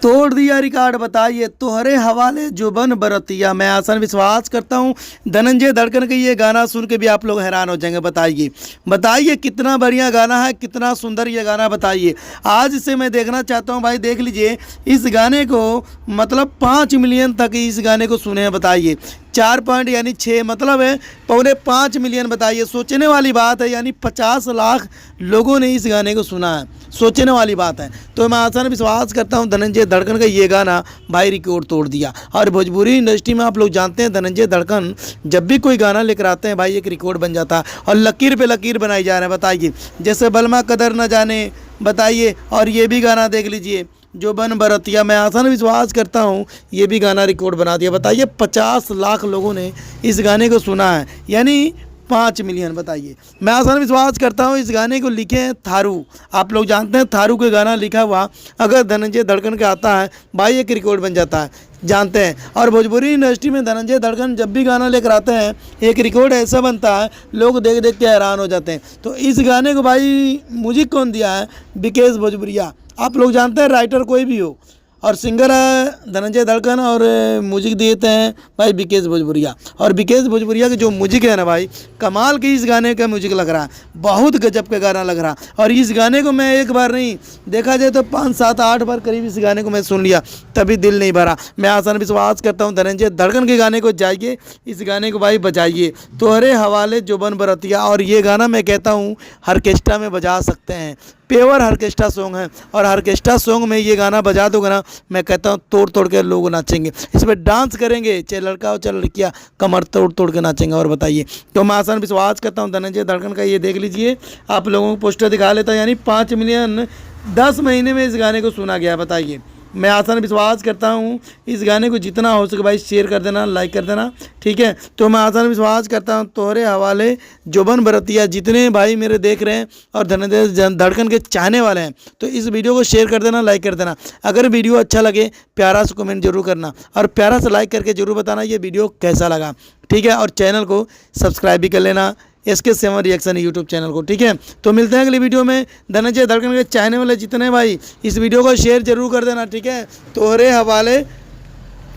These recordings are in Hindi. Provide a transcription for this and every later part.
तोड़ दिया रिकॉर्ड, बताइए तोहरे हवाले जुबन बरतिया। मैं आसान विश्वास करता हूँ धनंजय धड़कन के ये गाना सुन के भी आप लोग हैरान हो जाएंगे। बताइए बताइए कितना बढ़िया गाना है, कितना सुंदर ये गाना। बताइए आज से मैं देखना चाहता हूँ भाई, देख लीजिए इस गाने को, मतलब 5 मिलियन तक इस गाने को सुने हैं। बताइए 4 पॉइंट यानी 6 मतलब है 4.5 मिलियन। बताइए सोचने वाली बात है, यानी 50 लाख लोगों ने इस गाने को सुना है, सोचने वाली बात है। तो मैं आसान विश्वास करता हूँ धनंजय धड़कन का ये गाना भाई रिकॉर्ड तोड़ दिया। और भोजपुरी इंडस्ट्री में आप लोग जानते हैं धनंजय धड़कन जब भी कोई गाना लेकर आते हैं भाई एक रिकॉर्ड बन जाता है और लकीर पे लकीर बनाई जा रहे हैं। बताइए जैसे बलमा कदर न जाने, बताइए, और ये भी गाना देख लीजिए जुबन बरतिया। मैं आसान विश्वास करता हूँ ये भी गाना रिकॉर्ड बना दिया। बताइए 50 लाख लोगों ने इस गाने को सुना है, यानी 5 मिलियन। बताइए मैं आसान विश्वास करता हूँ इस गाने को लिखे हैं थारू। आप लोग जानते हैं थारू का गाना लिखा हुआ अगर धनंजय धड़कन का आता है भाई एक रिकॉर्ड बन जाता है, जानते हैं। और भोजपुरी इंडस्ट्री में धनंजय धड़कन जब भी गाना लेकर आते हैं एक रिकॉर्ड ऐसा बनता है लोग देख देख के हैरान हो जाते हैं। तो इस गाने को भाई म्यूजिक कौन दिया है? विकेश भोजपुरिया। आप लोग जानते हैं राइटर कोई भी हो और सिंगर है धनंजय धड़कन और म्यूजिक देते हैं भाई विकेश भोजपुरिया। और विकेश भोजपुरिया की जो म्यूजिक है ना भाई कमाल की, इस गाने का म्यूजिक लग रहा है, बहुत गजब का गाना लग रहा है। और इस गाने को मैं एक बार नहीं, देखा जाए तो 5, 7, 8 बार करीब इस गाने को मैं सुन लिया, तभी दिल नहीं भरा। मैं आसान विश्वास करता हूँ धनंजय धड़कन के गाने को जाइए, इस गाने को भाई बजाइए, तोहरे हवाले जुबन बरतिया। और ये गाना मैं कहता हूँ ऑर्केस्ट्रा में बजा सकते हैं, पेवर ऑर्केस्ट्रा सॉन्ग है। और ऑर्केस्ट्रा सॉन्ग में ये गाना बजा दोगे ना, मैं कहता हूँ तोड़ तोड़ के लोग नाचेंगे, इस पर डांस करेंगे, चाहे लड़का हो चाहे लड़कियाँ, कमर तोड़ तोड़ के नाचेंगे। और बताइए तो मैं आसान विश्वास करता हूँ धनंजय धड़कन का ये देख लीजिए, आप लोगों को पोस्टर दिखा लेता है, यानी 5 मिलियन 10 महीने में इस गाने को सुना गया। बताइए मैं आसान विश्वास करता हूँ इस गाने को जितना हो सके भाई शेयर कर देना, लाइक कर देना, ठीक है। तो मैं आसान विश्वास करता हूँ तोहरे हवाले जुबन बरतिया, जितने भाई मेरे देख रहे हैं और धनंजय धड़कन के चाहने वाले हैं तो इस वीडियो को शेयर कर देना, लाइक कर देना। अगर वीडियो अच्छा लगे प्यारा सा कमेंट जरूर करना और प्यारा सा लाइक करके जरूर बताना ये वीडियो कैसा लगा, ठीक है। और चैनल को सब्सक्राइब भी कर लेना, SK7 रिएक्शन यूट्यूब चैनल को, ठीक है। तो मिलते हैं अगली वीडियो में। धनंजय धड़कन के चाहने वाले जितने भाई इस वीडियो को शेयर जरूर कर देना, ठीक है। तोहरे हवाले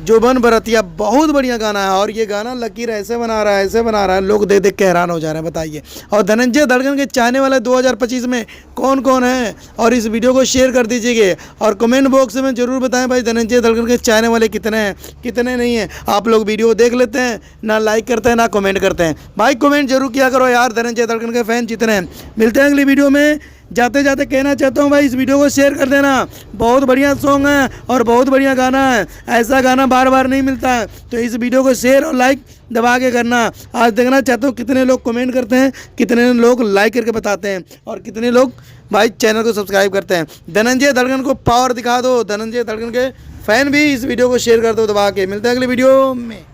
जुबन बरतिया बहुत बढ़िया गाना है और ये गाना लकीर ऐसे बना रहा है, ऐसे बना रहा है, लोग देख देख के हैरान हो जा रहे हैं। बताइए और धनंजय धड़कन के चाहने वाले 2025 में कौन कौन है और इस वीडियो को शेयर कर दीजिए और कमेंट बॉक्स में ज़रूर बताएं भाई धनंजय धड़कन के चाहने वाले कितने हैं कितने नहीं हैं। आप लोग वीडियो देख लेते हैं ना लाइक करते हैं ना कमेंट करते हैं, भाई कमेंट जरूर किया करो यार धनंजय धड़कन के फैन जितने हैं। मिलते हैं अगली वीडियो में। जाते जाते कहना चाहता हूँ भाई इस वीडियो को शेयर कर देना, बहुत बढ़िया सॉन्ग है और बहुत बढ़िया गाना है, ऐसा गाना बार बार नहीं मिलता है। तो इस वीडियो को शेयर और लाइक दबा के करना। आज देखना चाहता हूँ कितने लोग कमेंट करते हैं, कितने लोग लाइक करके बताते हैं और कितने लोग भाई चैनल को सब्सक्राइब करते हैं। धनंजय धड़कन को पावर दिखा दो, धनंजय धड़कन के फैन भी इस वीडियो को शेयर कर दो दबा के। मिलते हैं अगली वीडियो में।